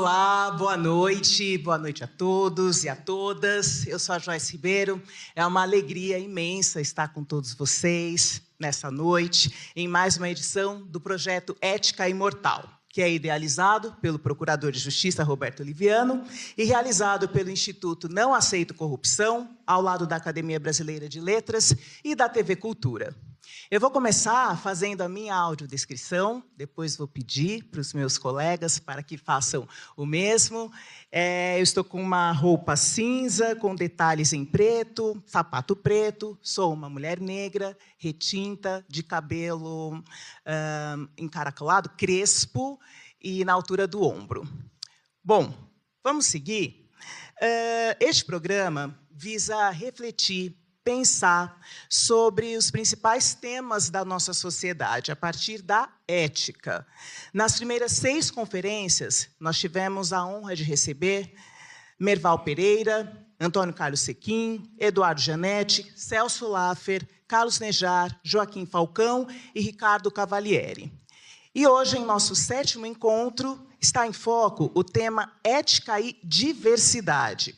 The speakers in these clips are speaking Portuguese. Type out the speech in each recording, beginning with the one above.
Olá, boa noite a todos e a todas. Eu sou a Joyce Ribeiro. É uma alegria imensa estar com todos vocês nessa noite, em mais uma edição do projeto Ética Imortal, que é idealizado pelo Procurador de Justiça, Roberto Oliviano, e realizado pelo Instituto Não Aceito Corrupção, ao lado da Academia Brasileira de Letras e da TV Cultura. Eu vou começar fazendo a minha audiodescrição, depois vou pedir para os meus colegas para que façam o mesmo. Eu estou com uma roupa cinza, com detalhes em preto, sapato preto, sou uma mulher negra, retinta, de cabelo encaracolado, crespo e na altura do ombro. Bom, vamos seguir. Este programa visa refletir, pensar sobre os principais temas da nossa sociedade, a partir da ética. Nas primeiras 6 conferências, nós tivemos a honra de receber Merval Pereira, Antônio Carlos Sequim, Eduardo Janetti, Celso Laffer, Carlos Nejar, Joaquim Falcão e Ricardo Cavalieri. E hoje, em nosso 7º encontro, está em foco o tema ética e diversidade.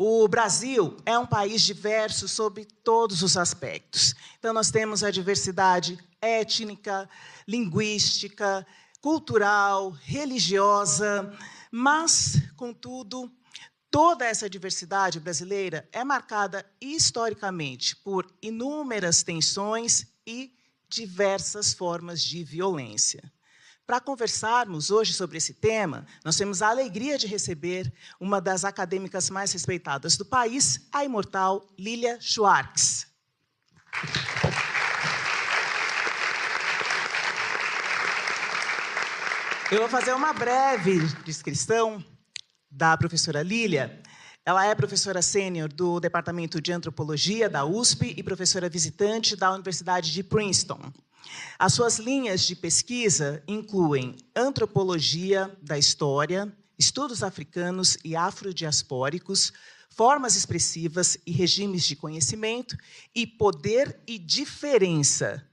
O Brasil é um país diverso sob todos os aspectos. Então, nós temos a diversidade étnica, linguística, cultural, religiosa, mas, contudo, toda essa diversidade brasileira é marcada historicamente por inúmeras tensões e diversas formas de violência. Para conversarmos hoje sobre esse tema, nós temos a alegria de receber uma das acadêmicas mais respeitadas do país, a imortal Lilia Schwartz. Eu vou fazer uma breve descrição da professora Lilia. Ela é professora sênior do Departamento de Antropologia da USP e professora visitante da Universidade de Princeton. As suas linhas de pesquisa incluem antropologia da história, estudos africanos e afrodiaspóricos, formas expressivas e regimes de conhecimento e poder e diferença.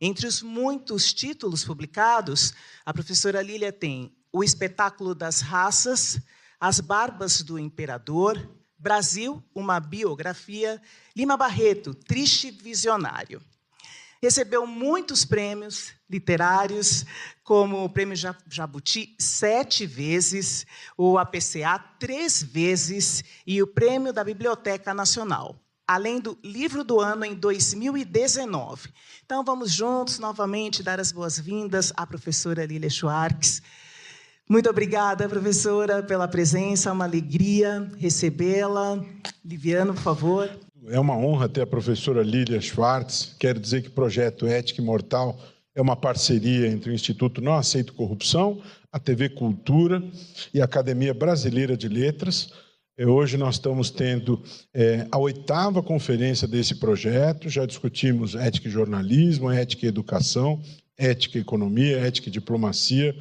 Entre os muitos títulos publicados, a professora Lilia tem O Espetáculo das Raças, As Barbas do Imperador, Brasil, uma biografia, Lima Barreto, Triste Visionário. Recebeu muitos prêmios literários, como o Prêmio Jabuti 7 vezes, o APCA 3 vezes e o Prêmio da Biblioteca Nacional, além do Livro do Ano em 2019. Então, vamos juntos, novamente, dar as boas-vindas à professora Lilia Schwartz. Muito obrigada, professora, pela presença, é uma alegria recebê-la. Liviano, por favor. É uma honra ter a professora Lilia Schwartz. Quero dizer que o projeto Ética Imortal é uma parceria entre o Instituto Não Aceito Corrupção, a TV Cultura e a Academia Brasileira de Letras. Hoje nós estamos tendo a 8ª conferência desse projeto. Já discutimos ética e jornalismo, ética e educação, ética e economia, ética e diplomacia.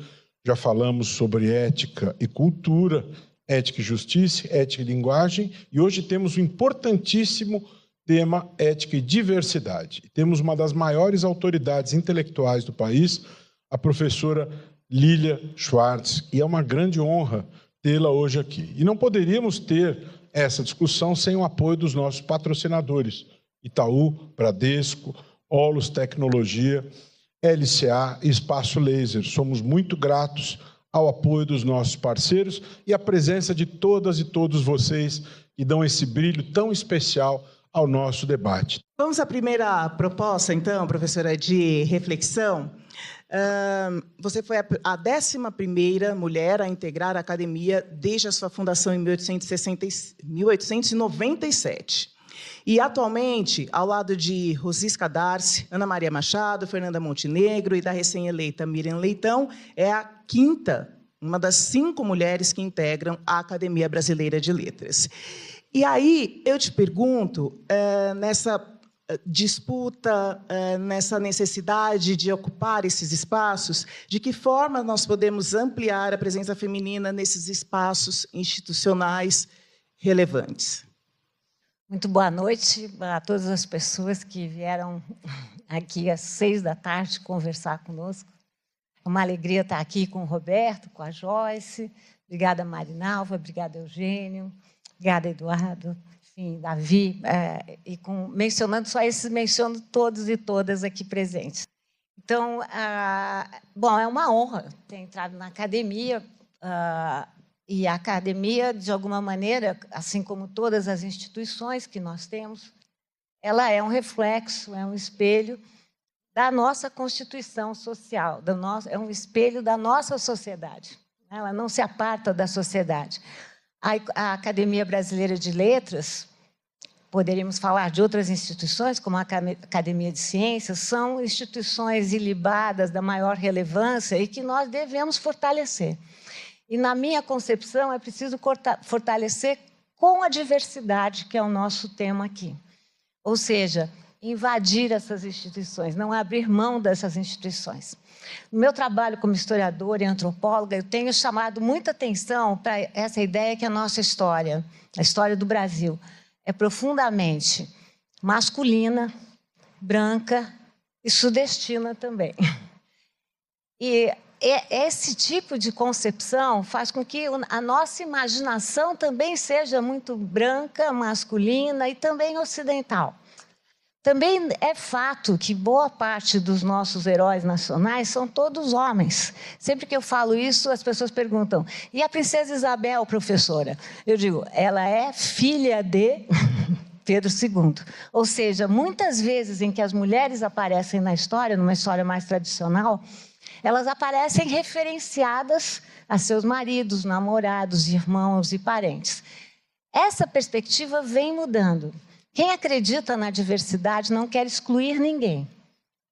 Já falamos sobre ética e cultura, ética e justiça, ética e linguagem, e hoje temos um importantíssimo tema ética e diversidade. Temos uma das maiores autoridades intelectuais do país, a professora Lilia Schwartz, e é uma grande honra tê-la hoje aqui. E não poderíamos ter essa discussão sem o apoio dos nossos patrocinadores, Itaú, Bradesco, Olus Tecnologia, LCA e Espaço Laser. Somos muito gratos ao apoio dos nossos parceiros e à presença de todas e todos vocês que dão esse brilho tão especial ao nosso debate. Vamos à primeira proposta, então, professora, de reflexão. Você foi a 11ª mulher a integrar a academia desde a sua fundação em 1897. E, atualmente, ao lado de Rosisca Darcy, Ana Maria Machado, Fernanda Montenegro e da recém-eleita Miriam Leitão, é a 5ª, uma das 5 mulheres que integram a Academia Brasileira de Letras. E aí, eu te pergunto, nessa disputa, nessa necessidade de ocupar esses espaços, de que forma nós podemos ampliar a presença feminina nesses espaços institucionais relevantes? Muito boa noite a todas as pessoas que vieram aqui às 6 da tarde conversar conosco. uma alegria estar aqui com o Roberto, com a Joyce. Obrigada, Marinalva, obrigada, Eugênio, obrigada, Eduardo, enfim, Davi. Mencionando só esses, menciono todos e todas aqui presentes. Então, bom, é uma honra ter entrado na academia, e a academia, de alguma maneira, assim como todas as instituições que nós temos, ela é um reflexo, é um espelho da nossa constituição social, é um espelho da nossa sociedade. Ela não se aparta da sociedade. A Academia Brasileira de Letras, poderíamos falar de outras instituições, como a Academia de Ciências, são instituições ilibadas da maior relevância e que nós devemos fortalecer. E, na minha concepção, é preciso fortalecer com a diversidade, que é o nosso tema aqui. Ou seja, invadir essas instituições, não abrir mão dessas instituições. No meu trabalho como historiadora e antropóloga, eu tenho chamado muita atenção para essa ideia que a nossa história, a história do Brasil, é profundamente masculina, branca e sudestina também. E esse tipo de concepção faz com que a nossa imaginação também seja muito branca, masculina e também ocidental. Também é fato que boa parte dos nossos heróis nacionais são todos homens. Sempre que eu falo isso, as pessoas perguntam: e a princesa Isabel, professora? Eu digo, ela é filha de Pedro II. Ou seja, muitas vezes em que as mulheres aparecem na história, numa história mais tradicional, elas aparecem referenciadas a seus maridos, namorados, irmãos e parentes. Essa perspectiva vem mudando. Quem acredita na diversidade não quer excluir ninguém,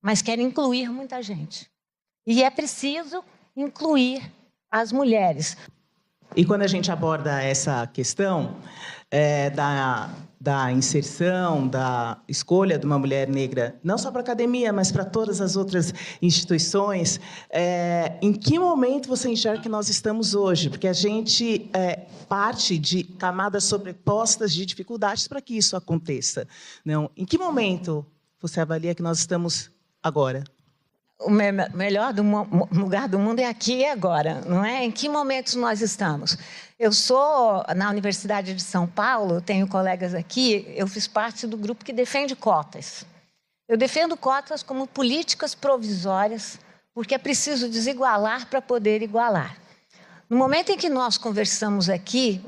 mas quer incluir muita gente. E é preciso incluir as mulheres. E quando a gente aborda essa questão da inserção, da escolha de uma mulher negra, não só para a academia, mas para todas as outras instituições, em que momento você enxerga que nós estamos hoje? Porque a gente parte de camadas sobrepostas de dificuldades para que isso aconteça. Não? Em que momento você avalia que nós estamos agora? O melhor lugar do mundo é aqui e agora, não é? Em que momentos nós estamos? Eu sou, na Universidade de São Paulo, tenho colegas aqui, eu fiz parte do grupo que defende cotas. Eu defendo cotas como políticas provisórias, porque é preciso desigualar para poder igualar. No momento em que nós conversamos aqui,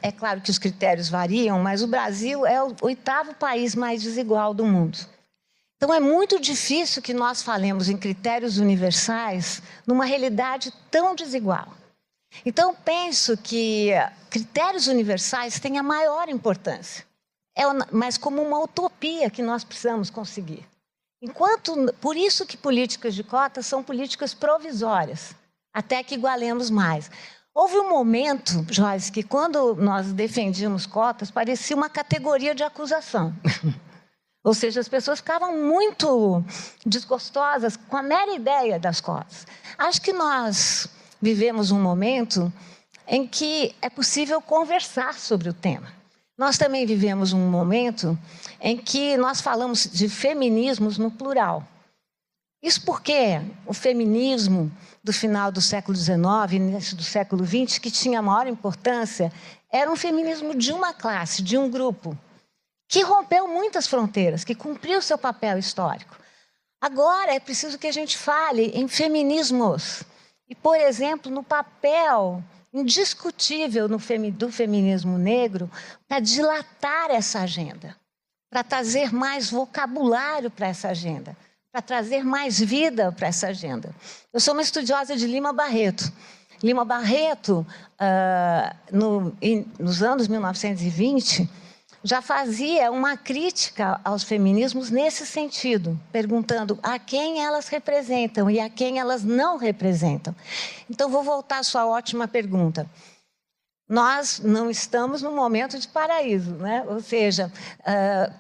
é claro que os critérios variam, mas o Brasil é o 8º país mais desigual do mundo. Então, é muito difícil que nós falemos em critérios universais numa realidade tão desigual. Então, penso que critérios universais têm a maior importância, mas como uma utopia que nós precisamos conseguir. Por isso que políticas de cotas são políticas provisórias, até que igualemos mais. Houve um momento, Joyce, que quando nós defendíamos cotas, parecia uma categoria de acusação. Ou seja, as pessoas ficavam muito desgostosas com a mera ideia das cotas. Acho que nós vivemos um momento em que é possível conversar sobre o tema. Nós também vivemos um momento em que nós falamos de feminismos no plural. Isso porque o feminismo do final do século XIX, início do século XX, que tinha maior importância, era um feminismo de uma classe, de um grupo, que rompeu muitas fronteiras, que cumpriu seu papel histórico. Agora é preciso que a gente fale em feminismos. E, por exemplo, no papel indiscutível do feminismo negro para dilatar essa agenda, para trazer mais vocabulário para essa agenda, para trazer mais vida para essa agenda. Eu sou uma estudiosa de Lima Barreto. Lima Barreto, nos anos 1920, já fazia uma crítica aos feminismos nesse sentido, perguntando a quem elas representam e a quem elas não representam. Então, vou voltar à sua ótima pergunta. Nós não estamos num momento de paraíso, né? Ou seja,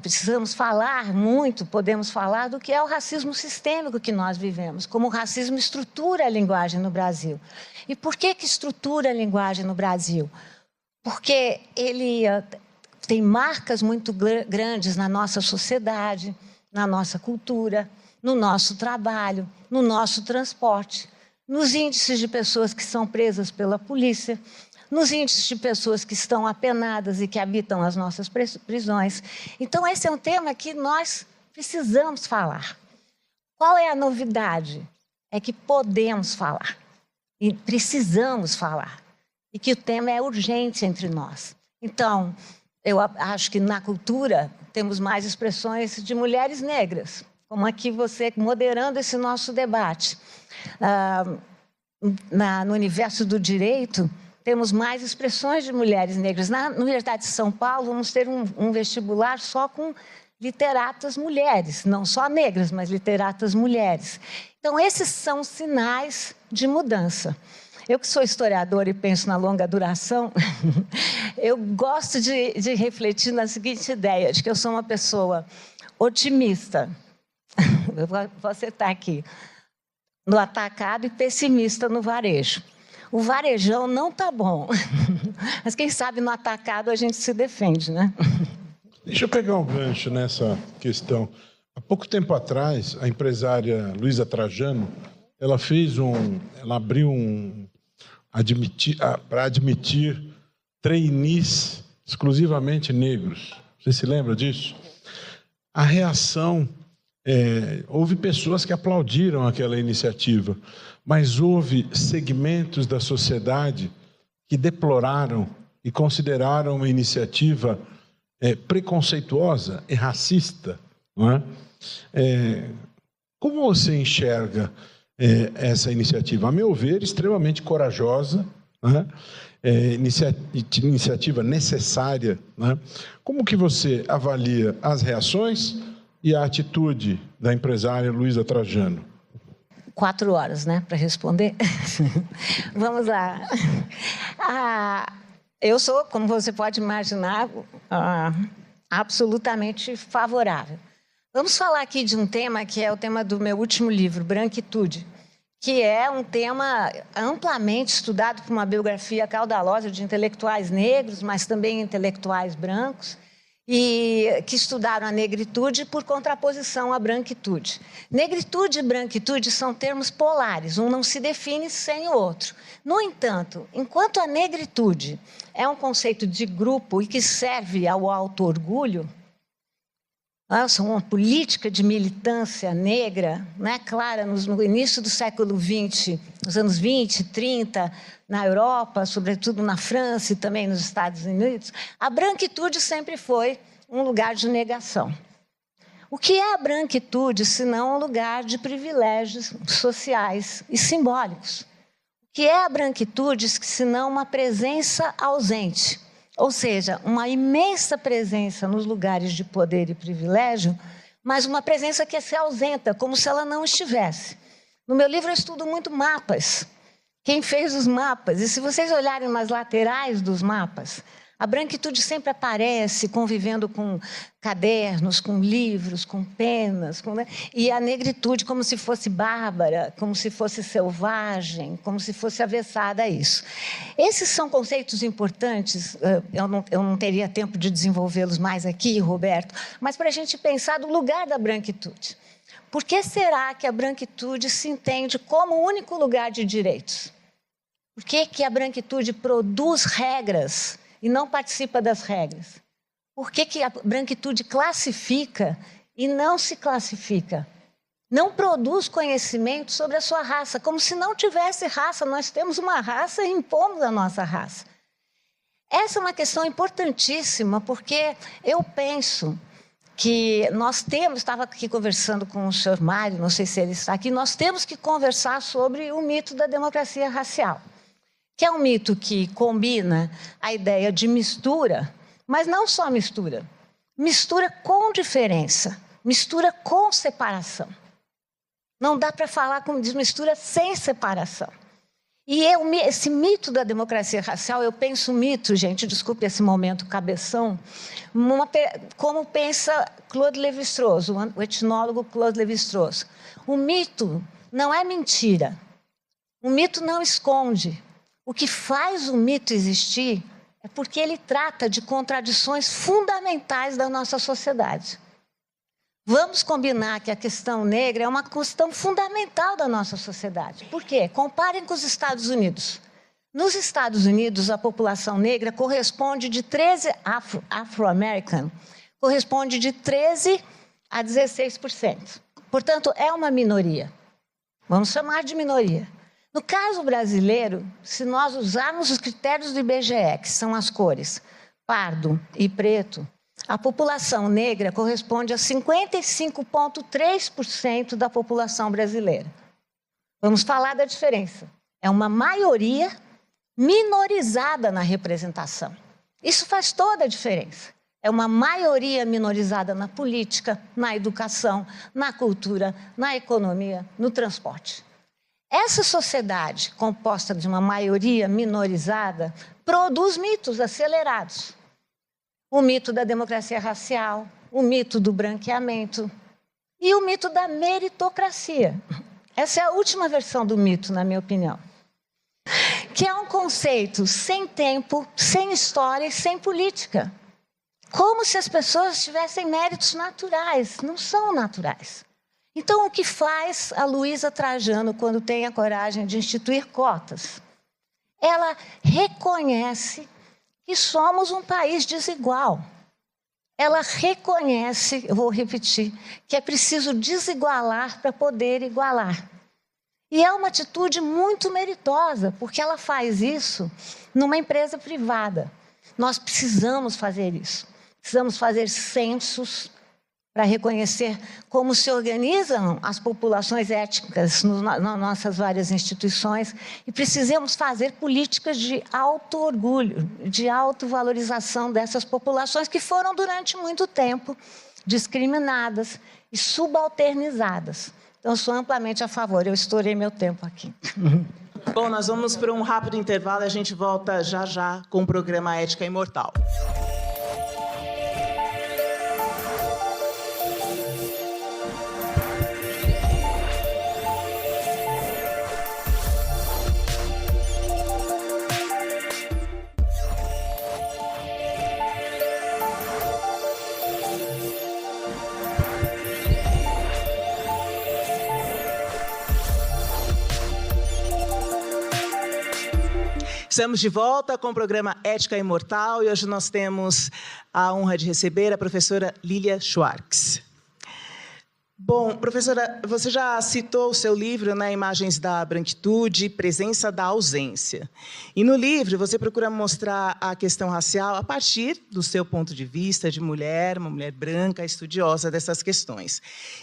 precisamos falar muito, podemos falar do que é o racismo sistêmico que nós vivemos, como o racismo estrutura a linguagem no Brasil. E por que estrutura a linguagem no Brasil? Porque ele tem marcas muito grandes na nossa sociedade, na nossa cultura, no nosso trabalho, no nosso transporte. nos índices de pessoas que são presas pela polícia, nos índices de pessoas que estão apenadas e que habitam as nossas prisões. Então, esse é um tema que nós precisamos falar. Qual é a novidade? É que podemos falar e precisamos falar e que o tema é urgente entre nós. Então, eu acho que na cultura temos mais expressões de mulheres negras, como aqui você moderando esse nosso debate. No universo do direito, temos mais expressões de mulheres negras. Na Universidade de São Paulo, vamos ter um vestibular só com literatas mulheres, não só negras, mas literatas mulheres. Então, esses são sinais de mudança. Eu que sou historiadora e penso na longa duração, eu gosto de refletir na seguinte ideia, de que eu sou uma pessoa otimista, eu vou acertar aqui, no atacado e pessimista no varejo. O varejão não está bom, mas quem sabe no atacado a gente se defende, né? Deixa eu pegar um gancho nessa questão. Há pouco tempo atrás, a empresária Luísa Trajano, ela abriu para admitir trainees exclusivamente negros. Você se lembra disso? A reação, houve pessoas que aplaudiram aquela iniciativa, mas houve segmentos da sociedade que deploraram e consideraram uma iniciativa preconceituosa e racista, não é? Como você enxerga essa iniciativa? A meu ver, extremamente corajosa, não é? Iniciativa necessária, não é? Como que você avalia as reações e a atitude da empresária Luísa Trajano? 4 horas, né, para responder. Vamos lá. Eu sou, como você pode imaginar, absolutamente favorável. Vamos falar aqui de um tema que é o tema do meu último livro, Branquitude, que é um tema amplamente estudado por uma biografia caudalosa de intelectuais negros, mas também intelectuais brancos, e que estudaram a negritude por contraposição à branquitude. Negritude e branquitude são termos polares, um não se define sem o outro. No entanto, enquanto a negritude é um conceito de grupo e que serve ao auto-orgulho, uma política de militância negra, né, clara no início do século XX, nos anos 20, 30, na Europa, sobretudo na França e também nos Estados Unidos, a branquitude sempre foi um lugar de negação. O que é a branquitude, senão um lugar de privilégios sociais e simbólicos? O que é a branquitude, senão uma presença ausente? Ou seja, uma imensa presença nos lugares de poder e privilégio, mas uma presença que se ausenta, como se ela não estivesse. No meu livro eu estudo muito mapas. Quem fez os mapas? E se vocês olharem nas laterais dos mapas, a branquitude sempre aparece convivendo com cadernos, com livros, com penas, e a negritude como se fosse bárbara, como se fosse selvagem, como se fosse avessada a isso. Esses são conceitos importantes, eu não teria tempo de desenvolvê-los mais aqui, Roberto, mas para a gente pensar do lugar da branquitude. Por que será que a branquitude se entende como o único lugar de direitos? Por que a branquitude produz regras e não participa das regras? Por que a branquitude classifica e não se classifica? Não produz conhecimento sobre a sua raça, como se não tivesse raça. Nós temos uma raça e impomos a nossa raça. Essa é uma questão importantíssima, porque eu penso que nós temos, estava aqui conversando com o senhor Mário, não sei se ele está aqui, nós temos que conversar sobre o mito da democracia racial, que é um mito que combina a ideia de mistura, mas não só mistura. Mistura com diferença, mistura com separação. Não dá para falar de mistura sem separação. E esse mito da democracia racial, eu penso mito, gente, desculpe esse momento cabeção, como pensa Claude Lévi-Strauss, o etnólogo Claude Lévi-Strauss. O mito não é mentira. O mito não esconde. O que faz o mito existir é porque ele trata de contradições fundamentais da nossa sociedade. Vamos combinar que a questão negra é uma questão fundamental da nossa sociedade. Por quê? Comparem com os Estados Unidos. Nos Estados Unidos, a população negra corresponde de 13... Afro-American, corresponde de 13% a 16%. Portanto, é uma minoria. Vamos chamar de minoria. No caso brasileiro, se nós usarmos os critérios do IBGE, que são as cores pardo e preto, a população negra corresponde a 55,3% da população brasileira. Vamos falar da diferença. É uma maioria minorizada na representação. Isso faz toda a diferença. É uma maioria minorizada na política, na educação, na cultura, na economia, no transporte. Essa sociedade, composta de uma maioria minorizada, produz mitos acelerados. O mito da democracia racial, o mito do branqueamento e o mito da meritocracia. Essa é a última versão do mito, na minha opinião. Que é um conceito sem tempo, sem história e sem política. Como se as pessoas tivessem méritos naturais. Não são naturais. Então, o que faz a Luísa Trajano quando tem a coragem de instituir cotas? Ela reconhece que somos um país desigual. Ela reconhece, eu vou repetir, que é preciso desigualar para poder igualar. E é uma atitude muito meritosa, porque ela faz isso numa empresa privada. Nós precisamos fazer isso. Precisamos fazer censos para reconhecer como se organizam as populações étnicas nas nossas várias instituições e precisamos fazer políticas de auto-orgulho, de autovalorização dessas populações que foram durante muito tempo discriminadas e subalternizadas. Então, eu sou amplamente a favor. Eu estourei meu tempo aqui. Bom, nós vamos para um rápido intervalo e a gente volta já já com o programa Ética Imortal. Estamos de volta com o programa Ética Imortal e hoje nós temos a honra de receber a professora Lilia Schwartz. Bom, professora, você já citou o seu livro, né, Imagens da Branquitude, Presença da Ausência. E no livro você procura mostrar a questão racial a partir do seu ponto de vista de mulher, uma mulher branca, estudiosa dessas questões.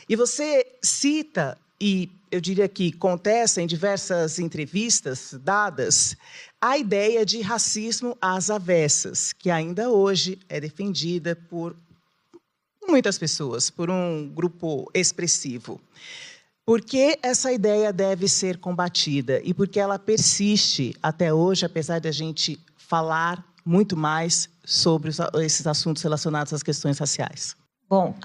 E você cita, e eu diria que contesta em diversas entrevistas dadas, a ideia de racismo às avessas, que ainda hoje é defendida por muitas pessoas, por um grupo expressivo. Por que essa ideia deve ser combatida e por que ela persiste até hoje, apesar de a gente falar muito mais sobre esses assuntos relacionados às questões raciais? Bom,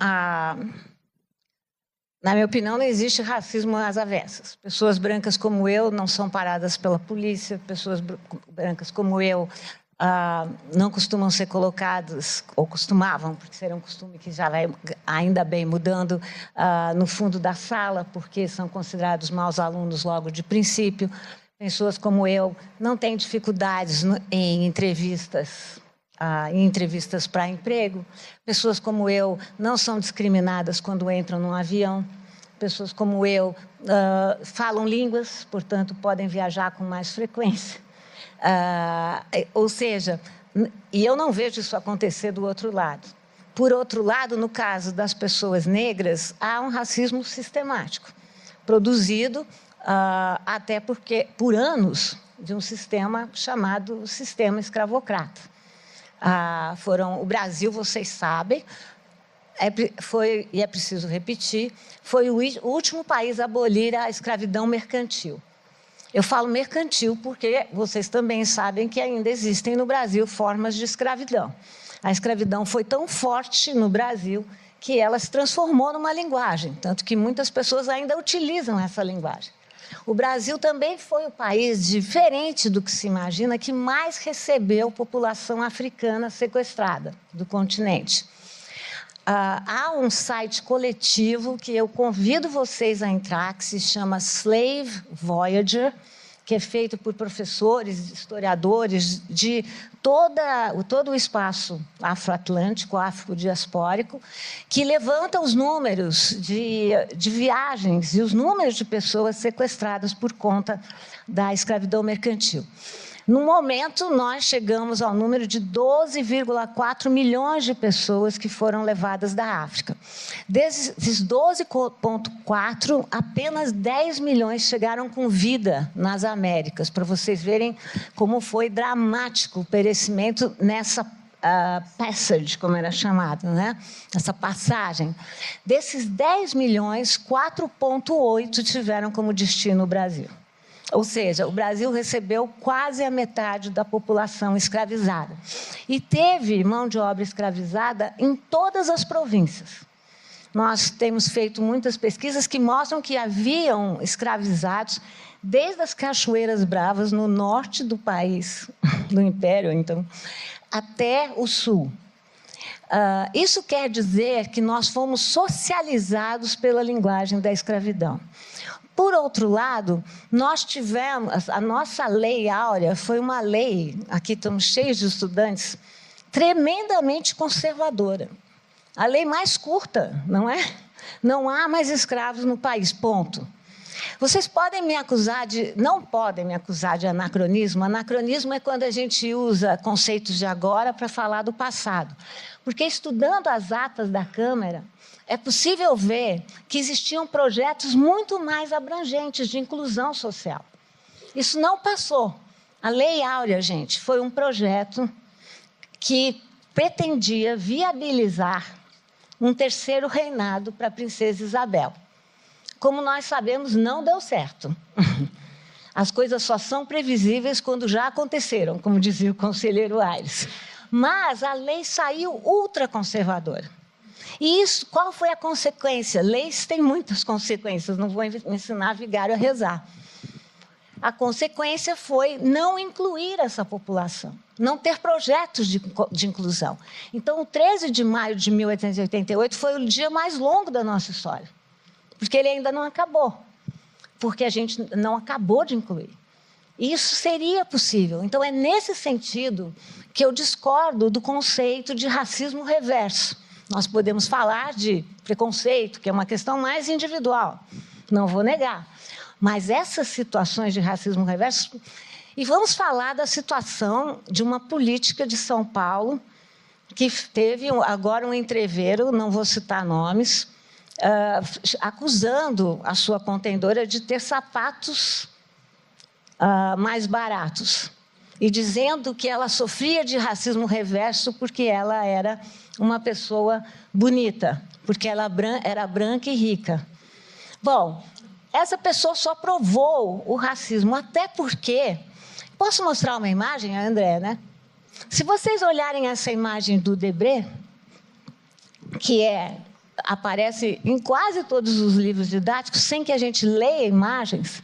na minha opinião, não existe racismo às avessas. Pessoas brancas como eu não são paradas pela polícia, pessoas brancas como eu não costumam ser colocadas, ou costumavam, porque será um costume que já vai, ainda bem, mudando, no fundo da sala, porque são considerados maus alunos logo de princípio. Pessoas como eu não têm dificuldades em entrevistas para emprego. Pessoas como eu não são discriminadas quando entram num avião. Pessoas como eu falam línguas, portanto, podem viajar com mais frequência. Ou seja, e eu não vejo isso acontecer do outro lado. Por outro lado, no caso das pessoas negras, há um racismo sistemático, produzido até porque, por anos, de um sistema chamado sistema escravocrata. O Brasil, vocês sabem, e é preciso repetir, foi o último país a abolir a escravidão mercantil. Eu falo mercantil porque vocês também sabem que ainda existem no Brasil formas de escravidão. A escravidão foi tão forte no Brasil que ela se transformou numa linguagem, tanto que muitas pessoas ainda utilizam essa linguagem. O Brasil também foi o país, diferente do que se imagina, que mais recebeu população africana sequestrada do continente. há um site coletivo que eu convido vocês a entrar, que se chama Slave Voyager, que é feito por professores, historiadores de todo o espaço afroatlântico, afrodiaspórico, que levanta os números de viagens e os números de pessoas sequestradas por conta da escravidão mercantil. No momento, nós chegamos ao número de 12,4 milhões de pessoas que foram levadas da África. Desses 12,4, apenas 10 milhões chegaram com vida nas Américas, para vocês verem como foi dramático o perecimento nessa passage, como era chamado, né? Essa passagem. Desses 10 milhões, 4,8 tiveram como destino o Brasil. Ou seja, o Brasil recebeu quase a metade da população escravizada. E teve mão de obra escravizada em todas as províncias. Nós temos feito muitas pesquisas que mostram que haviam escravizados desde as Cachoeiras Bravas, no norte do país, do Império, então, até o sul. Isso quer dizer que nós fomos socializados pela linguagem da escravidão. Por outro lado, nós tivemos, a nossa lei áurea foi uma lei, aqui estamos cheios de estudantes, tremendamente conservadora. A lei mais curta, não é? Não há mais escravos no país, ponto. Vocês podem me acusar não podem me acusar de anacronismo. Anacronismo é quando a gente usa conceitos de agora para falar do passado. Porque estudando as atas da Câmara, é possível ver que existiam projetos muito mais abrangentes de inclusão social. Isso não passou. A Lei Áurea, gente, foi um projeto que pretendia viabilizar um terceiro reinado para a princesa Isabel. Como nós sabemos, não deu certo. As coisas só são previsíveis quando já aconteceram, como dizia o conselheiro Aires. Mas a lei saiu ultraconservadora. E isso, qual foi a consequência? Leis têm muitas consequências, não vou ensinar vigário a rezar. A consequência foi não incluir essa população, não ter projetos de inclusão. Então, o 13 de maio de 1888 foi o dia mais longo da nossa história, porque ele ainda não acabou, porque a gente não acabou de incluir. Isso seria possível. Então, é nesse sentido que eu discordo do conceito de racismo reverso. Nós podemos falar de preconceito, que é uma questão mais individual, não vou negar. Mas essas situações de racismo reverso... E vamos falar da situação de uma política de São Paulo, que teve agora um entreveiro, não vou citar nomes, acusando a sua contendora de ter sapatos mais baratos. E dizendo que ela sofria de racismo reverso porque ela era uma pessoa bonita, porque ela era branca e rica. Bom, essa pessoa só provou o racismo, até porque... Posso mostrar uma imagem, André, né? Se vocês olharem essa imagem do Debré, que aparece em quase todos os livros didáticos, sem que a gente leia imagens,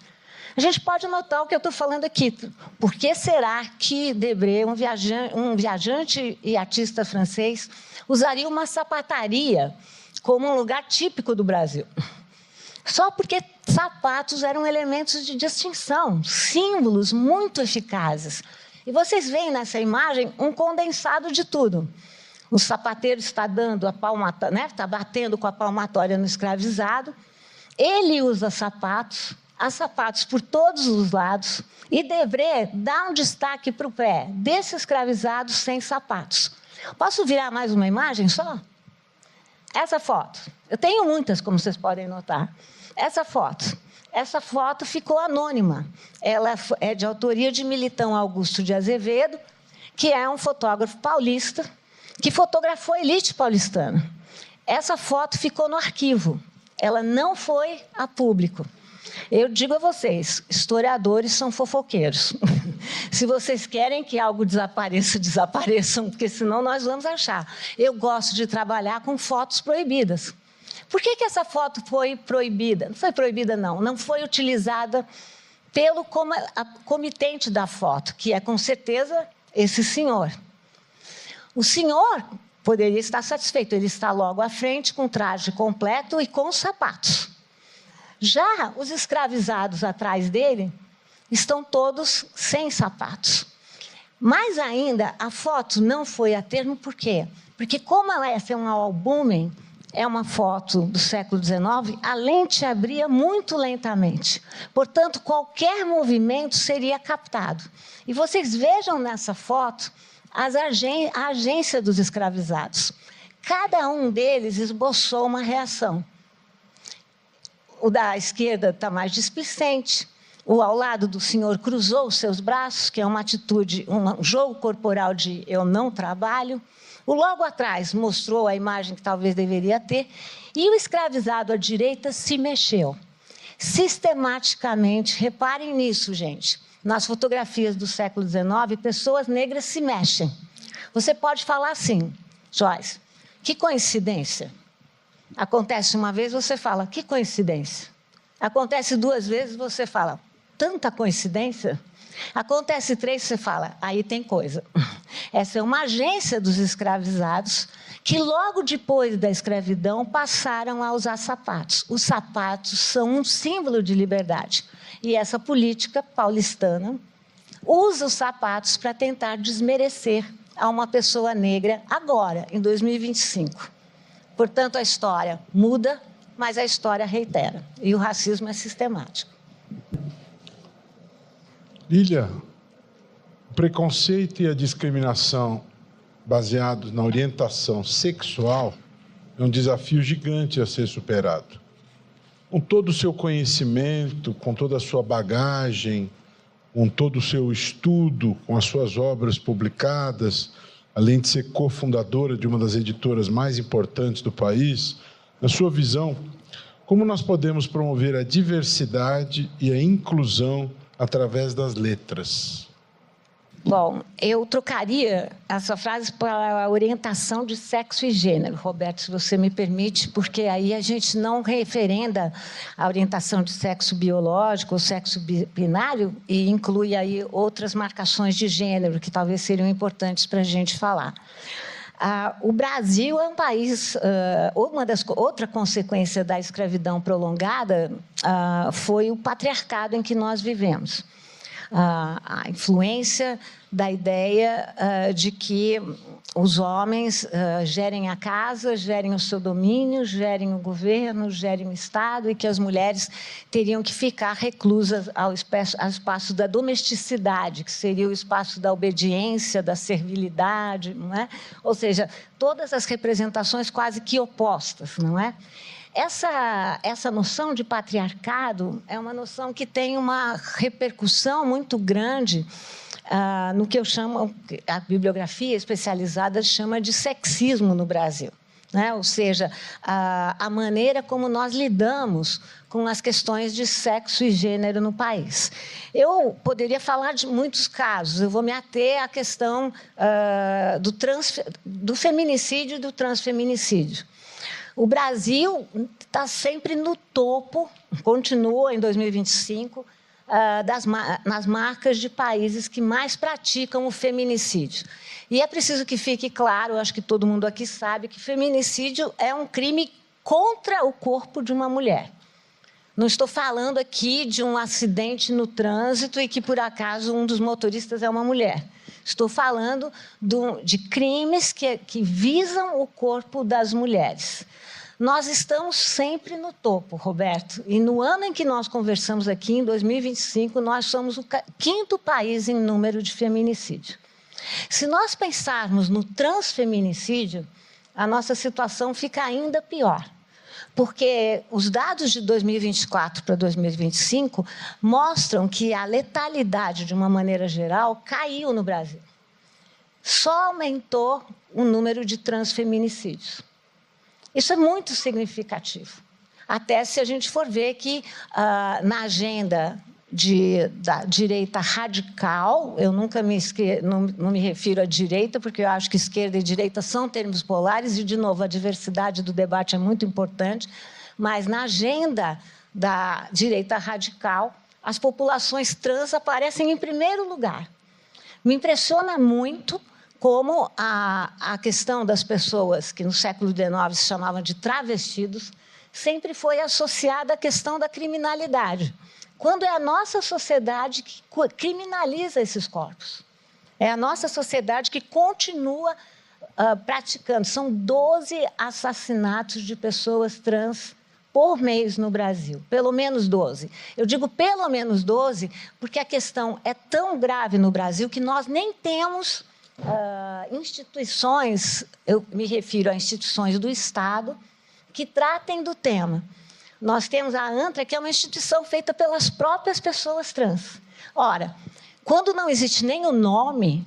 a gente pode notar o que eu estou falando aqui. Por que será que Debré, um viajante e artista francês, usaria uma sapataria como um lugar típico do Brasil? Só porque sapatos eram elementos de distinção, símbolos muito eficazes. E vocês veem nessa imagem um condensado de tudo. O sapateiro está dando a palmatória, né? Está batendo com a palmatória no escravizado. Ele usa sapatos, há sapatos por todos os lados. E Debré dá um destaque para o pé desse escravizado sem sapatos. Posso virar mais uma imagem só? Essa foto. Eu tenho muitas, como vocês podem notar. Essa foto ficou anônima. Ela é de autoria de Militão Augusto de Azevedo, que é um fotógrafo paulista, que fotografou a elite paulistana. Essa foto ficou no arquivo. Ela não foi a público. Eu digo a vocês, historiadores são fofoqueiros. Se vocês querem que algo desapareça, desapareçam, porque senão nós vamos achar. Eu gosto de trabalhar com fotos proibidas. Por que essa foto foi proibida? Não foi proibida, não. Não foi utilizada pelo comitente da foto, que é, com certeza, esse senhor. O senhor poderia estar satisfeito. Ele está logo à frente, com traje completo e com sapatos. Já os escravizados atrás dele estão todos sem sapatos. Mais ainda, a foto não foi a termo, por quê? Porque como essa é um albúmen, é uma foto do século XIX, a lente abria muito lentamente. Portanto, qualquer movimento seria captado. E vocês vejam nessa foto a agência dos escravizados. Cada um deles esboçou uma reação. O da esquerda está mais displicente. O ao lado do senhor cruzou os seus braços, que é uma atitude, um jogo corporal de eu não trabalho. O logo atrás mostrou a imagem que talvez deveria ter, e o escravizado à direita se mexeu. Sistematicamente, reparem nisso, gente. Nas fotografias do século XIX, pessoas negras se mexem. Você pode falar assim, Joyce, que coincidência. Acontece uma vez, você fala, que coincidência. Acontece 2 vezes, você fala, tanta coincidência. Acontece 3, você fala, aí tem coisa. Essa é uma agência dos escravizados que logo depois da escravidão passaram a usar sapatos. Os sapatos são um símbolo de liberdade. E essa política paulistana usa os sapatos para tentar desmerecer a uma pessoa negra agora, em 2025. Portanto, a história muda, mas a história reitera. E o racismo é sistemático. Lília, o preconceito e a discriminação baseados na orientação sexual é um desafio gigante a ser superado. Com todo o seu conhecimento, com toda a sua bagagem, com todo o seu estudo, com as suas obras publicadas, além de ser cofundadora de uma das editoras mais importantes do país, na sua visão, como nós podemos promover a diversidade e a inclusão através das letras? Bom, eu trocaria essa frase para a orientação de sexo e gênero, Roberto, se você me permite, porque aí a gente não referenda a orientação de sexo biológico ou sexo binário e inclui aí outras marcações de gênero que talvez seriam importantes para a gente falar. O Brasil é um país, outra consequência da escravidão prolongada foi o patriarcado em que nós vivemos. A influência da ideia de que os homens gerem a casa, gerem o seu domínio, gerem o governo, gerem o Estado, e que as mulheres teriam que ficar reclusas ao espaço da domesticidade, que seria o espaço da obediência, da servilidade, não é? Ou seja, todas as representações quase que opostas, não é? Essa noção de patriarcado é uma noção que tem uma repercussão muito grande no que eu chamo, a bibliografia especializada chama de sexismo no Brasil. Né? Ou seja, a maneira como nós lidamos com as questões de sexo e gênero no país. Eu poderia falar de muitos casos, eu vou me ater à questão do feminicídio e do transfeminicídio. O Brasil está sempre no topo, continua em 2025, nas marcas de países que mais praticam o feminicídio. E é preciso que fique claro, acho que todo mundo aqui sabe, que feminicídio é um crime contra o corpo de uma mulher. Não estou falando aqui de um acidente no trânsito e que, por acaso, um dos motoristas é uma mulher. Estou falando de crimes que visam o corpo das mulheres. Nós estamos sempre no topo, Roberto. E no ano em que nós conversamos aqui, em 2025, nós somos o 5º país em número de feminicídio. Se nós pensarmos no transfeminicídio, a nossa situação fica ainda pior. Porque os dados de 2024 para 2025 mostram que a letalidade, de uma maneira geral, caiu no Brasil. Só aumentou o número de transfeminicídios. Isso é muito significativo. Até se a gente for ver que na agenda da direita radical, eu nunca não me refiro à direita, porque eu acho que esquerda e direita são termos polares, e, de novo, a diversidade do debate é muito importante, mas na agenda da direita radical, as populações trans aparecem em primeiro lugar. Me impressiona muito como a questão das pessoas que no século XIX se chamavam de travestidos sempre foi associada à questão da criminalidade, quando é a nossa sociedade que criminaliza esses corpos. É a nossa sociedade que continua praticando. São 12 assassinatos de pessoas trans por mês no Brasil, pelo menos 12. Eu digo pelo menos 12 porque a questão é tão grave no Brasil que nós nem temos instituições, eu me refiro a instituições do Estado, que tratem do tema. Nós temos a ANTRA, que é uma instituição feita pelas próprias pessoas trans. Ora, quando não existe nem o nome,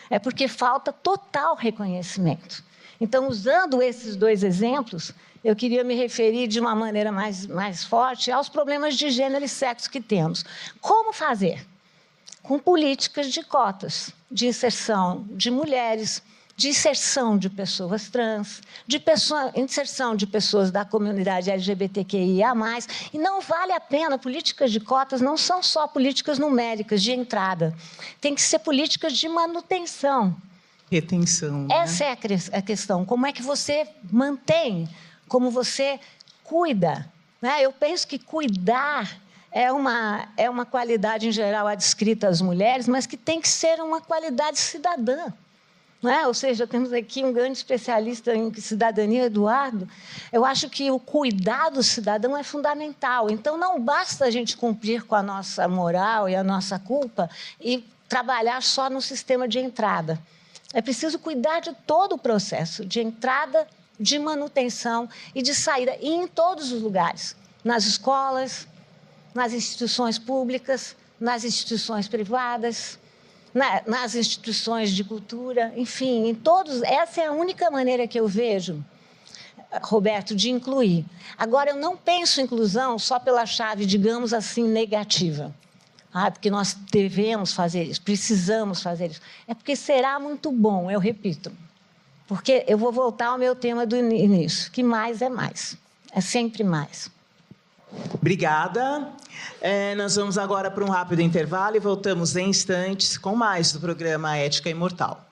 é porque falta total reconhecimento. Então, usando esses dois exemplos, eu queria me referir de uma maneira mais forte aos problemas de gênero e sexo que temos. Como fazer? Com políticas de cotas, de inserção de mulheres, de inserção de pessoas trans, inserção de pessoas da comunidade LGBTQIA+. E não vale a pena, políticas de cotas não são só políticas numéricas de entrada, tem que ser políticas de manutenção. Retenção. Né? Essa é a questão, como é que você mantém, como você cuida. Né? Eu penso que cuidar é uma qualidade, em geral, adscrita às mulheres, mas que tem que ser uma qualidade cidadã. Né? Ou seja, temos aqui um grande especialista em cidadania, Eduardo. Eu acho que o cuidado cidadão é fundamental. Então, não basta a gente cumprir com a nossa moral e a nossa culpa e trabalhar só no sistema de entrada. É preciso cuidar de todo o processo, de entrada, de manutenção e de saída, e em todos os lugares, nas escolas, nas instituições públicas, nas instituições privadas, nas instituições de cultura, enfim, em todos. Essa é a única maneira que eu vejo, Roberto, de incluir. Agora, eu não penso em inclusão só pela chave, digamos assim, negativa. Porque nós devemos fazer isso, precisamos fazer isso. É porque será muito bom, eu repito. Porque eu vou voltar ao meu tema do início, que mais é mais. É sempre mais. Obrigada. Nós vamos agora para um rápido intervalo e voltamos em instantes com mais do programa Ética Imortal.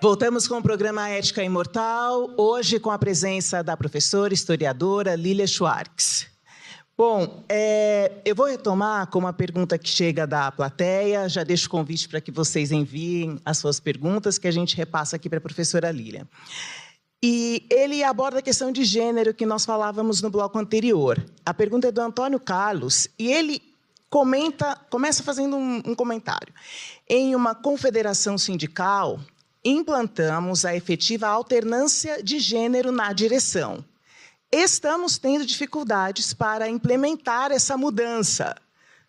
Voltamos com o programa Ética Imortal, hoje com a presença da professora historiadora Lília Schwartz. Bom, eu vou retomar com uma pergunta que chega da plateia, já deixo o convite para que vocês enviem as suas perguntas, que a gente repassa aqui para a professora Lília. E ele aborda a questão de gênero que nós falávamos no bloco anterior. A pergunta é do Antônio Carlos, e ele começa fazendo um comentário. Em uma confederação sindical, implantamos a efetiva alternância de gênero na direção. Estamos tendo dificuldades para implementar essa mudança.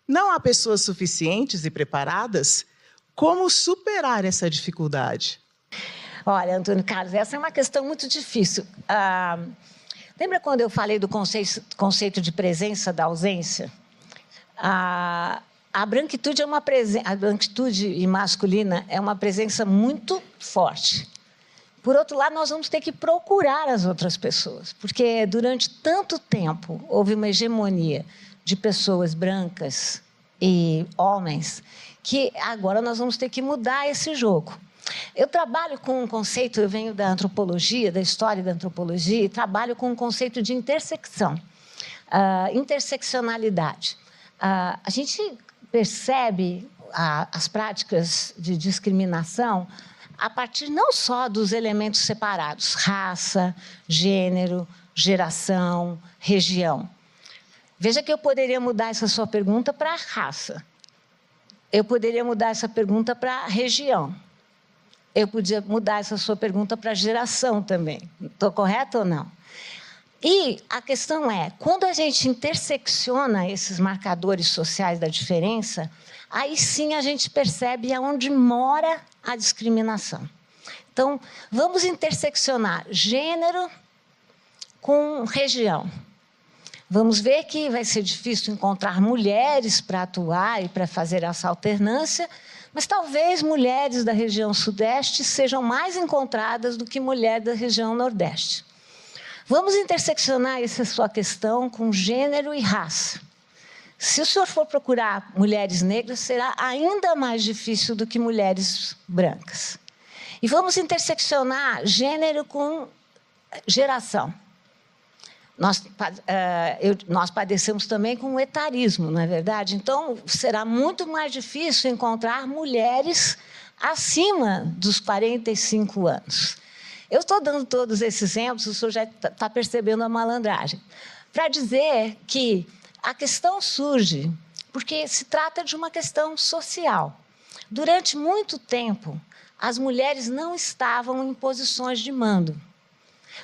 Não há pessoas suficientes e preparadas? Como superar essa dificuldade? Olha, Antônio Carlos, essa é uma questão muito difícil. Lembra quando eu falei do conceito de presença da ausência? A branquitude a branquitude masculina é uma presença muito forte. Por outro lado, nós vamos ter que procurar as outras pessoas, porque durante tanto tempo houve uma hegemonia de pessoas brancas e homens, que agora nós vamos ter que mudar esse jogo. Eu trabalho com um conceito, eu venho da antropologia, da história da antropologia, e trabalho com um conceito de intersecção, interseccionalidade. A gente percebe as práticas de discriminação a partir não só dos elementos separados, raça, gênero, geração, região. Veja que eu poderia mudar essa sua pergunta para raça. Eu poderia mudar essa pergunta para região. Eu podia mudar essa sua pergunta para geração também. Estou correta ou não? E a questão é, quando a gente intersecciona esses marcadores sociais da diferença, aí sim a gente percebe aonde mora a discriminação. Então, vamos interseccionar gênero com região. Vamos ver que vai ser difícil encontrar mulheres para atuar e para fazer essa alternância, mas talvez mulheres da região sudeste sejam mais encontradas do que mulheres da região nordeste. Vamos interseccionar essa sua questão com gênero e raça. Se o senhor for procurar mulheres negras, será ainda mais difícil do que mulheres brancas. E vamos interseccionar gênero com geração. Nós padecemos também com o etarismo, não é verdade? Então, será muito mais difícil encontrar mulheres acima dos 45 anos. Eu estou dando todos esses exemplos, o senhor já está percebendo a malandragem, para dizer que a questão surge porque se trata de uma questão social. Durante muito tempo, as mulheres não estavam em posições de mando.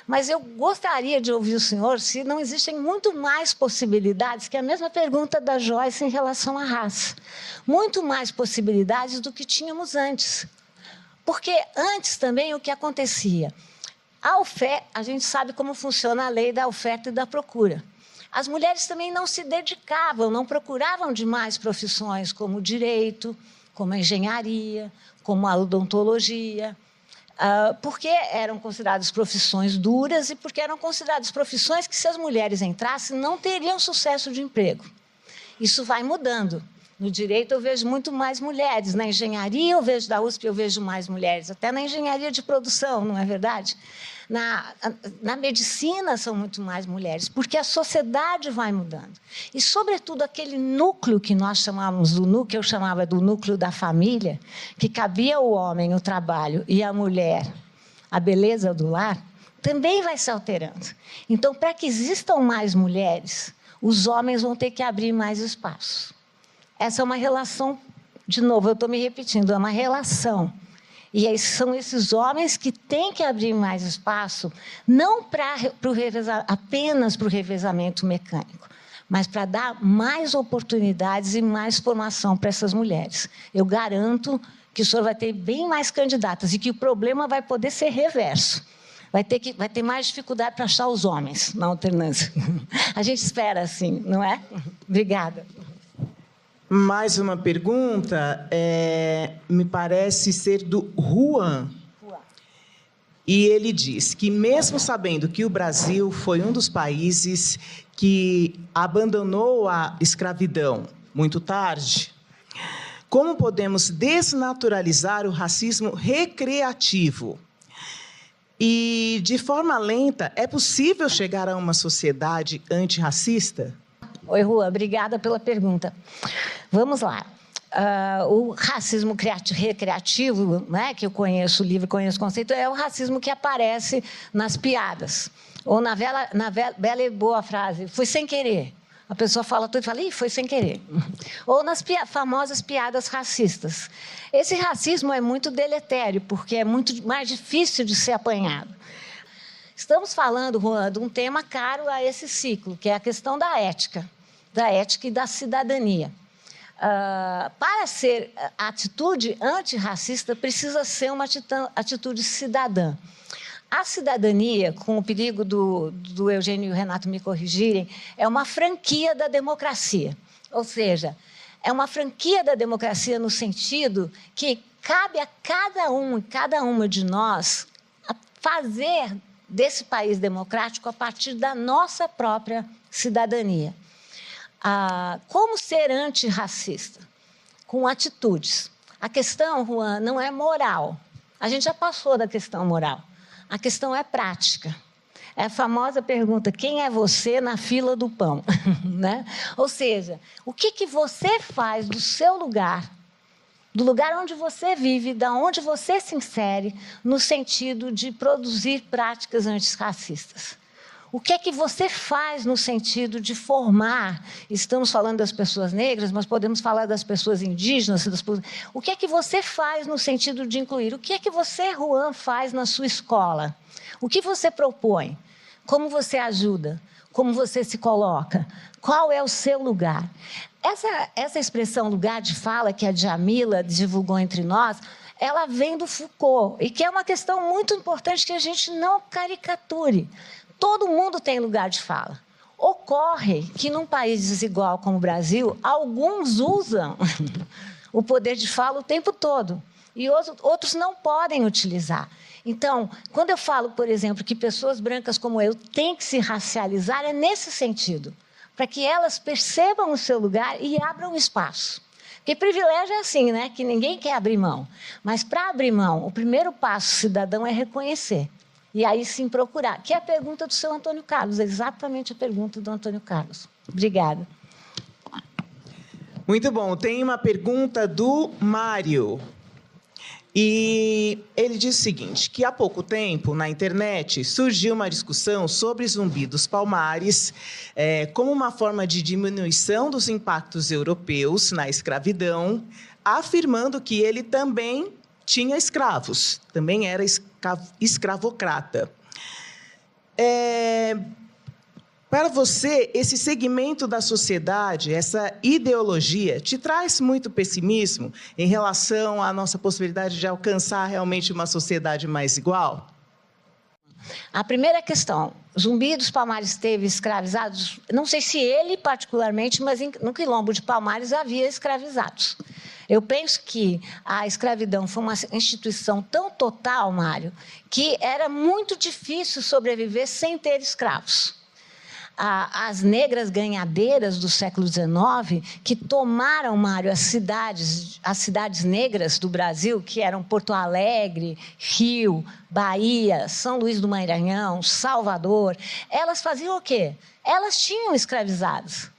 Mas eu gostaria de ouvir o senhor se não existem muito mais possibilidades, que é a mesma pergunta da Joyce em relação à raça. Muito mais possibilidades do que tínhamos antes. Porque antes também o que acontecia? A gente sabe como funciona a lei da oferta e da procura. As mulheres também não se dedicavam, não procuravam demais profissões como o direito, como a engenharia, como a odontologia, porque eram consideradas profissões duras e porque eram consideradas profissões que, se as mulheres entrassem, não teriam sucesso de emprego. Isso vai mudando. No direito, eu vejo muito mais mulheres. Na engenharia, eu vejo da USP, eu vejo mais mulheres. Até na engenharia de produção, não é verdade? Na medicina, são muito mais mulheres, porque a sociedade vai mudando. E, sobretudo, aquele núcleo que nós chamávamos do núcleo, eu chamava do núcleo da família, que cabia o homem, o trabalho, e a mulher, a beleza do lar, também vai se alterando. Então, para que existam mais mulheres, os homens vão ter que abrir mais espaços. Essa é uma relação, de novo, eu estou me repetindo, é uma relação. E são esses homens que têm que abrir mais espaço, não apenas para o revezamento mecânico, mas para dar mais oportunidades e mais formação para essas mulheres. Eu garanto que o senhor vai ter bem mais candidatas e que o problema vai poder ser reverso. Vai ter mais dificuldade para achar os homens na alternância. A gente espera assim, não é? Obrigada. Mais uma pergunta, me parece ser do Juan. E ele diz que, mesmo sabendo que o Brasil foi um dos países que abandonou a escravidão muito tarde, como podemos desnaturalizar o racismo recreativo? E, de forma lenta, é possível chegar a uma sociedade antirracista? Oi, Rua, obrigada pela pergunta. Vamos lá. O racismo recreativo, né, que eu conheço o livro, conheço o conceito, é o racismo que aparece nas piadas. Ou na bela e boa frase, foi sem querer. A pessoa fala tudo e fala, ih, foi sem querer. Ou nas famosas piadas racistas. Esse racismo é muito deletério, porque é muito mais difícil de ser apanhado. Estamos falando, Juan, de um tema caro a esse ciclo, que é a questão da ética e da cidadania. Para ser atitude antirracista, precisa ser uma atitude cidadã. A cidadania, com o perigo do Eugênio e o Renato me corrigirem, é uma franquia da democracia. Ou seja, é uma franquia da democracia no sentido que cabe a cada um e cada uma de nós fazer desse país democrático a partir da nossa própria cidadania. Como ser antirracista? Com atitudes. A questão, Juan, não é moral. A gente já passou da questão moral. A questão é prática. É a famosa pergunta, quem é você na fila do pão? Né? Ou seja, o que você faz do seu lugar, do lugar onde você vive, da onde você se insere, no sentido de produzir práticas antirracistas? O que é que você faz no sentido de formar? Estamos falando das pessoas negras, mas podemos falar das pessoas indígenas. O que é que você faz no sentido de incluir? O que é que você, Juan, faz na sua escola? O que você propõe? Como você ajuda? Como você se coloca? Qual é o seu lugar? Essa expressão lugar de fala que a Djamila divulgou entre nós ela vem do Foucault, e que é uma questão muito importante que a gente não caricature. Todo mundo tem lugar de fala. Ocorre que, num país desigual como o Brasil, alguns usam o poder de fala o tempo todo, e outros não podem utilizar. Então, quando eu falo, por exemplo, que pessoas brancas como eu têm que se racializar, é nesse sentido, para que elas percebam o seu lugar e abram espaço. Porque privilégio é assim, né? Que ninguém quer abrir mão. Mas, para abrir mão, o primeiro passo cidadão é reconhecer. E aí sim procurar. Que é a pergunta do seu Antônio Carlos, exatamente a pergunta do Antônio Carlos. Obrigada. Muito bom. Tem uma pergunta do Mário. E ele diz o seguinte, que há pouco tempo, na internet, surgiu uma discussão sobre Zumbi dos Palmares como uma forma de diminuição dos impactos europeus na escravidão, afirmando que ele também tinha escravos, também era escravocrata. Para você, esse segmento da sociedade, essa ideologia, te traz muito pessimismo em relação à nossa possibilidade de alcançar realmente uma sociedade mais igual? A primeira questão, Zumbi dos Palmares teve escravizados, não sei se ele particularmente, mas no Quilombo de Palmares havia escravizados. Eu penso que a escravidão foi uma instituição tão total, Mário, que era muito difícil sobreviver sem ter escravos. As negras ganhadeiras do século XIX, que tomaram, Mário, as cidades negras do Brasil, que eram Porto Alegre, Rio, Bahia, São Luís do Maranhão, Salvador, elas faziam o quê? Elas tinham escravizados,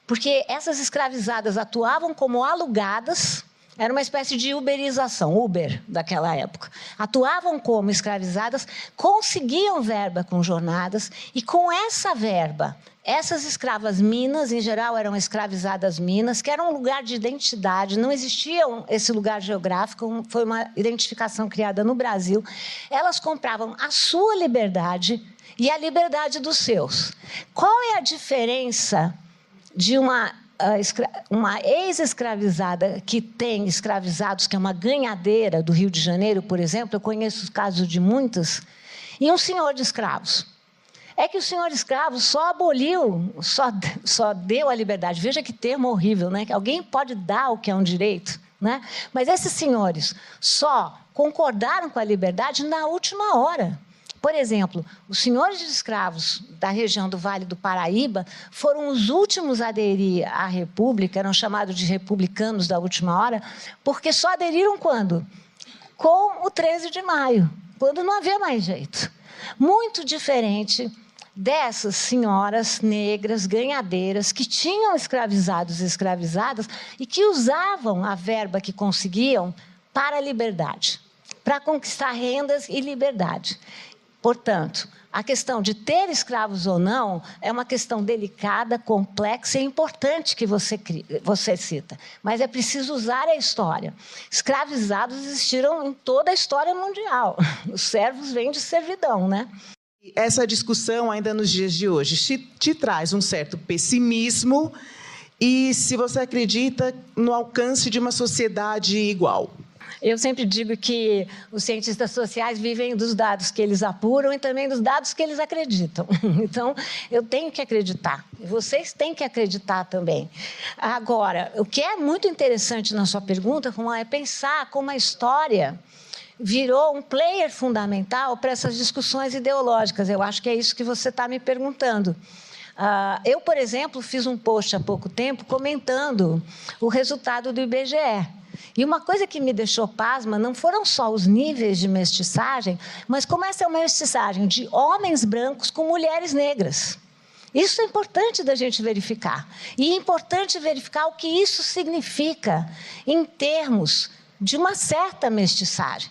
porque essas escravizadas atuavam como alugadas. Era uma espécie de uberização, Uber daquela época. Atuavam como escravizadas, conseguiam verba com jornadas, e com essa verba, essas escravas minas, em geral eram escravizadas minas, que eram um lugar de identidade, não existia esse lugar geográfico, foi uma identificação criada no Brasil. Elas compravam a sua liberdade e a liberdade dos seus. Qual é a diferença de uma ex-escravizada que tem escravizados, que é uma ganhadeira do Rio de Janeiro, por exemplo, eu conheço os casos de muitas, e um senhor de escravos? É que o senhor de escravos só aboliu, só deu a liberdade. Veja que termo horrível, né? Que alguém pode dar o que é um direito, né? Mas esses senhores só concordaram com a liberdade na última hora. Por exemplo, os senhores de escravos da região do Vale do Paraíba foram os últimos a aderir à República, eram chamados de republicanos da última hora, porque só aderiram quando? Com o 13 de maio, quando não havia mais jeito. Muito diferente dessas senhoras negras, ganhadeiras, que tinham escravizados e escravizadas e que usavam a verba que conseguiam para a liberdade, para conquistar rendas e liberdade. Portanto, a questão de ter escravos ou não é uma questão delicada, complexa e importante que você cita. Mas é preciso usar a história. Escravizados existiram em toda a história mundial. Os servos vêm de servidão, né? Essa discussão, ainda nos dias de hoje, te traz um certo pessimismo, e se você acredita no alcance de uma sociedade igual? Eu sempre digo que os cientistas sociais vivem dos dados que eles apuram e também dos dados que eles acreditam. Então, eu tenho que acreditar. E vocês têm que acreditar também. Agora, o que é muito interessante na sua pergunta é pensar como a história virou um player fundamental para essas discussões ideológicas. Eu acho que é isso que você está me perguntando. Eu, por exemplo, fiz um post há pouco tempo comentando o resultado do IBGE. E uma coisa que me deixou pasma não foram só os níveis de mestiçagem, mas como essa é uma mestiçagem de homens brancos com mulheres negras. Isso é importante da gente verificar. E é importante verificar o que isso significa em termos de uma certa mestiçagem.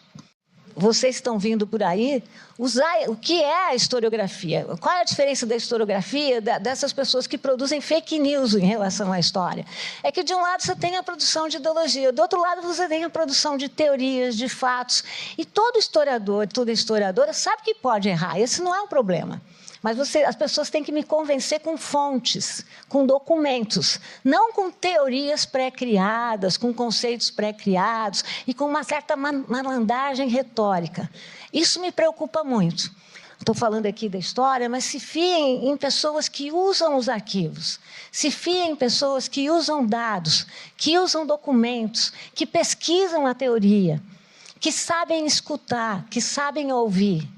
Vocês estão vindo por aí usar o que é a historiografia. Qual é a diferença da historiografia dessas pessoas que produzem fake news em relação à história? É que, de um lado, você tem a produção de ideologia, do outro lado, você tem a produção de teorias, de fatos. E todo historiador, toda historiadora sabe que pode errar. Esse não é um problema. mas as pessoas têm que me convencer com fontes, com documentos, não com teorias pré-criadas, com conceitos pré-criados e com uma certa malandragem retórica. Isso me preocupa muito. Estou falando aqui da história, mas se fiem em pessoas que usam os arquivos, se fiem em pessoas que usam dados, que usam documentos, que pesquisam a teoria, que sabem escutar, que sabem ouvir.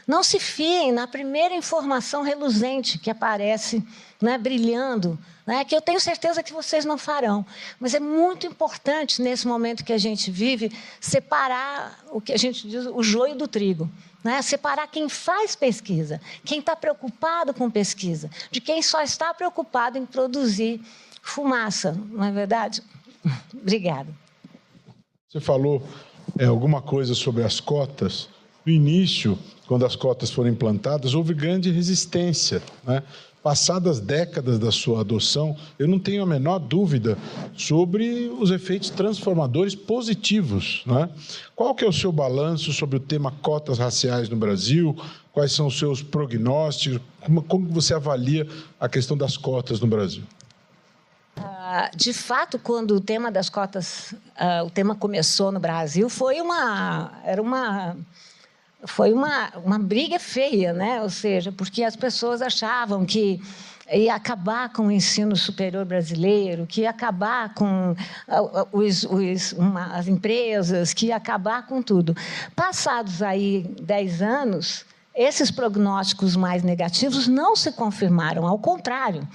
Não se fiem na primeira informação reluzente que aparece, né, brilhando, né, que eu tenho certeza que vocês não farão. Mas é muito importante, nesse momento que a gente vive, separar o que a gente diz, o joio do trigo. Né? Separar quem faz pesquisa, quem está preocupado com pesquisa, de quem só está preocupado em produzir fumaça, não é verdade? Obrigada. Você falou alguma coisa sobre as cotas. No início, quando as cotas foram implantadas, houve grande resistência, né? Passadas décadas da sua adoção, eu não tenho a menor dúvida sobre os efeitos transformadores positivos, né? Qual que é o seu balanço sobre o tema cotas raciais no Brasil? Quais são os seus prognósticos? Como você avalia a questão das cotas no Brasil? De fato, quando o tema das cotas, o tema começou no Brasil, foi uma briga feia, né? Ou seja, porque as pessoas achavam que ia acabar com o ensino superior brasileiro, que ia acabar com as empresas, que ia acabar com tudo. Passados aí 10 anos, esses prognósticos mais negativos não se confirmaram, ao contrário.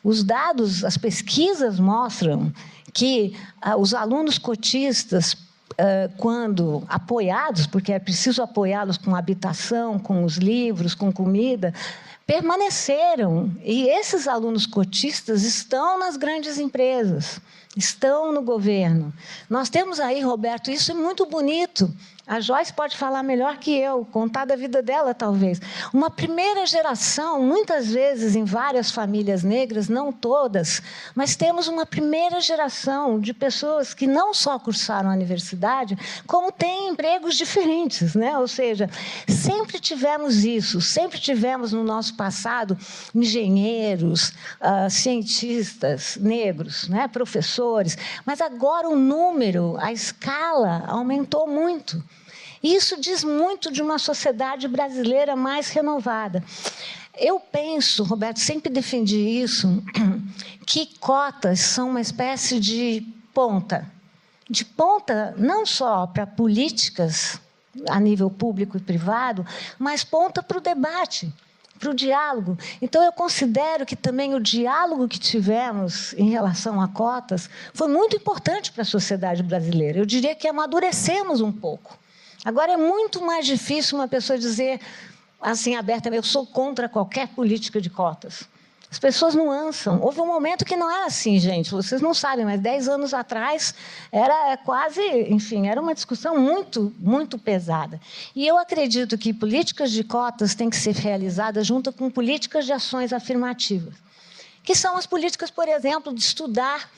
Os dados, as pesquisas mostram que os alunos cotistas, quando apoiados, porque é preciso apoiá-los com habitação, com os livros, com comida, permaneceram. E esses alunos cotistas estão nas grandes empresas, estão no governo. Nós temos aí, Roberto, isso é muito bonito. A Joyce pode falar melhor que eu, contar da vida dela, talvez. Uma primeira geração, muitas vezes em várias famílias negras, não todas, mas temos uma primeira geração de pessoas que não só cursaram a universidade, como têm empregos diferentes, né? Ou seja, sempre tivemos isso, sempre tivemos no nosso passado engenheiros, cientistas negros, né? Professores, mas agora o número, a escala aumentou muito. Isso diz muito de uma sociedade brasileira mais renovada. Eu penso, Roberto, sempre defendi isso, que cotas são uma espécie de ponta não só para políticas a nível público e privado, mas ponta para o debate, para o diálogo. Então, eu considero que também o diálogo que tivemos em relação a cotas foi muito importante para a sociedade brasileira. Eu diria que amadurecemos um pouco. Agora, é muito mais difícil uma pessoa dizer, assim, abertamente, eu sou contra qualquer política de cotas. As pessoas nuançam. Houve um momento que não era assim, gente, vocês não sabem, mas 10 anos atrás era quase, enfim, era uma discussão muito, muito pesada. E eu acredito que políticas de cotas têm que ser realizadas junto com políticas de ações afirmativas, que são as políticas, por exemplo, de estudar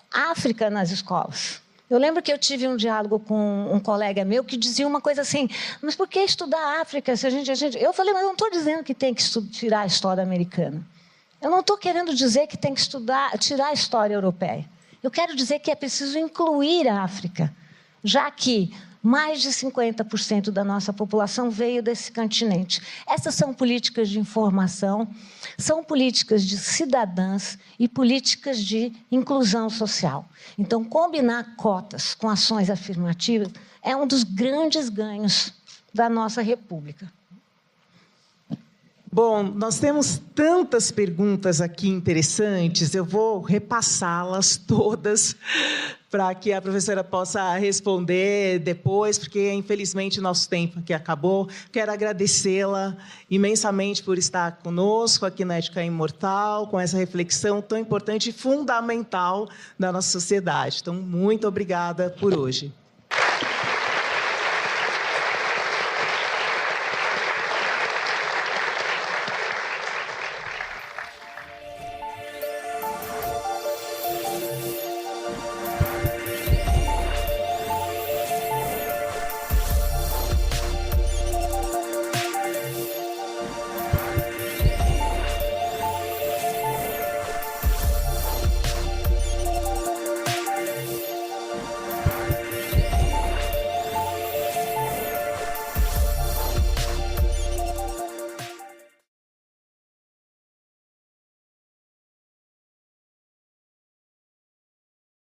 África nas escolas. Eu lembro que eu tive um diálogo com um colega meu que dizia uma coisa assim, mas por que estudar a África? Se a gente... Eu falei, mas eu não estou dizendo que tem que tirar a história americana. Eu não estou querendo dizer que tem que tirar a história europeia. Eu quero dizer que é preciso incluir a África, já que mais de 50% da nossa população veio desse continente. Essas são políticas de informação, são políticas de cidadãs e políticas de inclusão social. Então, combinar cotas com ações afirmativas é um dos grandes ganhos da nossa República. Bom, nós temos tantas perguntas aqui interessantes, eu vou repassá-las todas para que a professora possa responder depois, porque, infelizmente, nosso tempo aqui acabou. Quero agradecê-la imensamente por estar conosco aqui na Ética Imortal, com essa reflexão tão importante e fundamental da nossa sociedade. Então, muito obrigada por hoje.